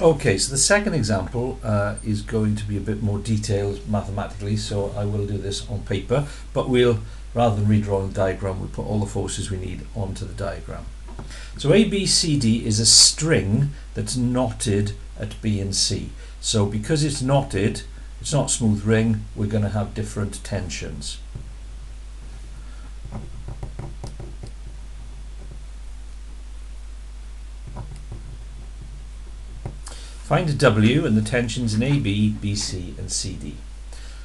Okay, so the second example is going to be a bit more detailed mathematically, so I will do this on paper, but we'll, rather than redrawing the diagram, we'll put all the forces we need onto the diagram. So ABCD is a string that's knotted at B and C. So because it's knotted, it's not a smooth ring, we're going to have different tensions. Find W and the tensions in AB, BC and CD.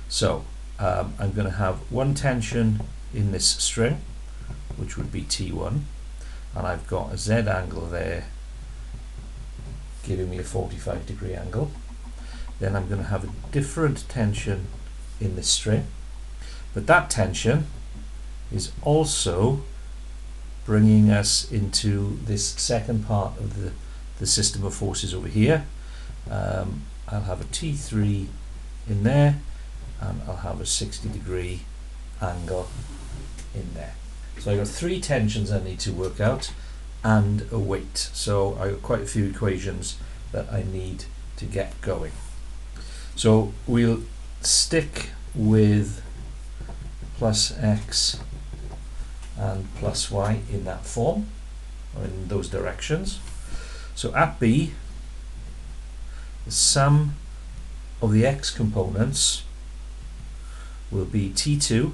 So I'm going to have one tension in this string, which would be T1, and I've got a Z angle there giving me a 45-degree angle. Then I'm going to have a different tension in this string, but that tension is also bringing us into this second part of the system of forces over here. I'll have a T3 in there, and I'll have a 60-degree angle in there. So I've got three tensions I need to work out and a weight. So I've got quite a few equations that I need to get going. So we'll stick with plus x and plus y in that form, or in those directions. So at B, the sum of the x components will be T2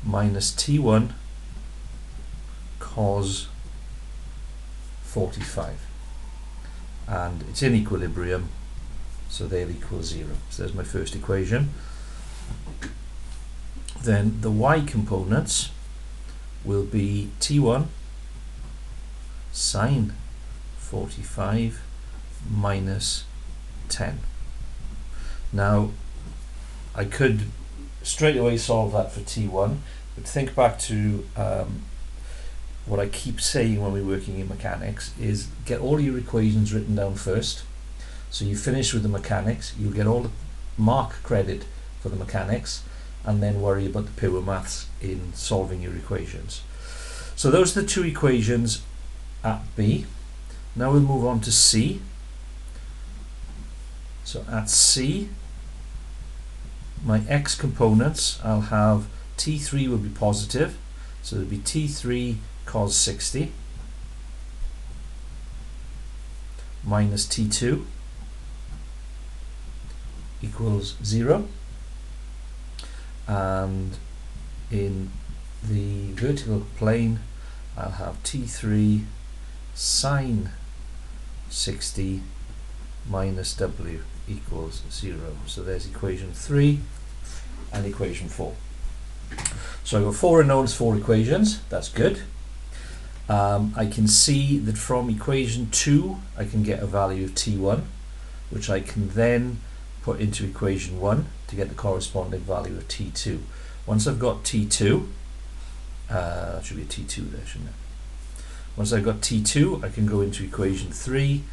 minus T1 cos 45, and it's in equilibrium, so they'll equal 0. So there's my first equation. Then the y components will be T1 sine 45 minus 10. Now I could straight away solve that for T1, but think back to what I keep saying when we're working in mechanics is get all your equations written down first. So you finish with the mechanics, you'll get all the mark credit for the mechanics, and then worry about the pure maths in solving your equations. So those are the two equations at B. Now we'll move on to C. So at C, my x components, I'll have T3 will be positive, so it'll be T3 cos 60 minus T2 equals 0, and in the vertical plane I'll have T3 sine 60 minus W equals 0. So there's equation 3 and equation 4. So I've got 4 unknowns, 4 equations. That's good. I can see that from equation 2 I can get a value of T1, which I can then put into equation 1 to get the corresponding value of T2. Once I've got T2, that should be a T2 there, shouldn't it? Once I've got T2, I can go into equation 3,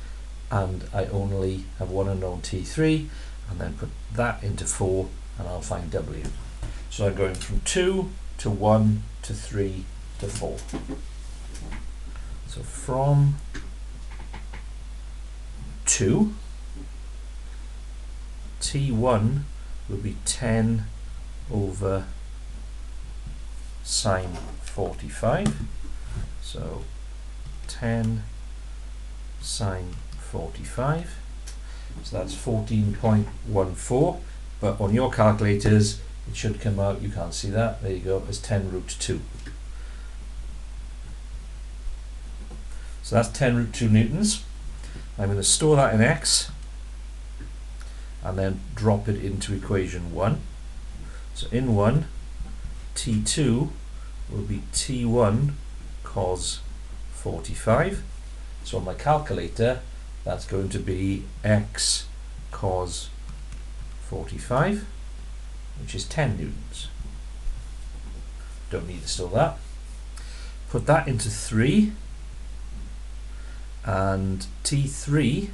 and I only have one unknown T3, and then put that into 4, and I'll find W. So I'm going from 2 to 1 to 3 to 4. So from 2, T1 will be 10 over sine 45. So 10 sine 45. So that's 14.14. But on your calculators, it should come out, you can't see that, there you go, as 10 root 2. So that's 10 root 2 newtons. I'm going to store that in x and then drop it into equation 1. So in 1, T2 will be T1 cos 45. So on my calculator, that's going to be x cos 45, which is 10 newtons. Don't need to store that. Put that into 3, and T3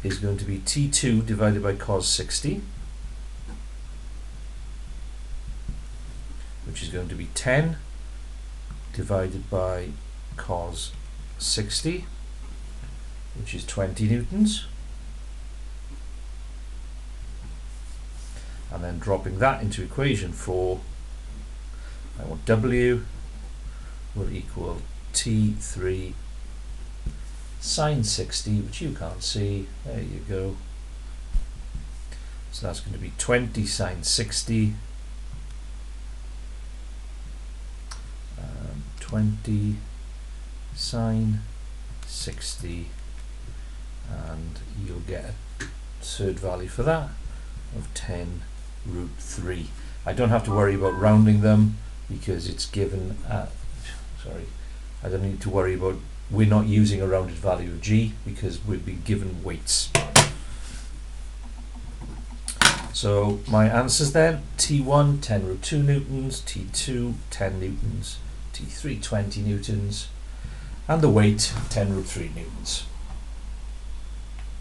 is going to be T2 divided by cos 60, which is going to be 10 divided by cos 60, which is 20 newtons, and then dropping that into equation 4, I want W will equal T3 sine 60, which you can't see. There you go. So that's going to be 20 sine 60, 20 sine 60, and you'll get a third value for that of 10 root 3. I don't have to worry about rounding them because it's given at, sorry, I don't need to worry about, we're not using a rounded value of G because we've been given weights. So my answers then, T1 10 root 2 newtons, T2 10 newtons, T3 20 newtons, and the weight 10 root 3 newtons.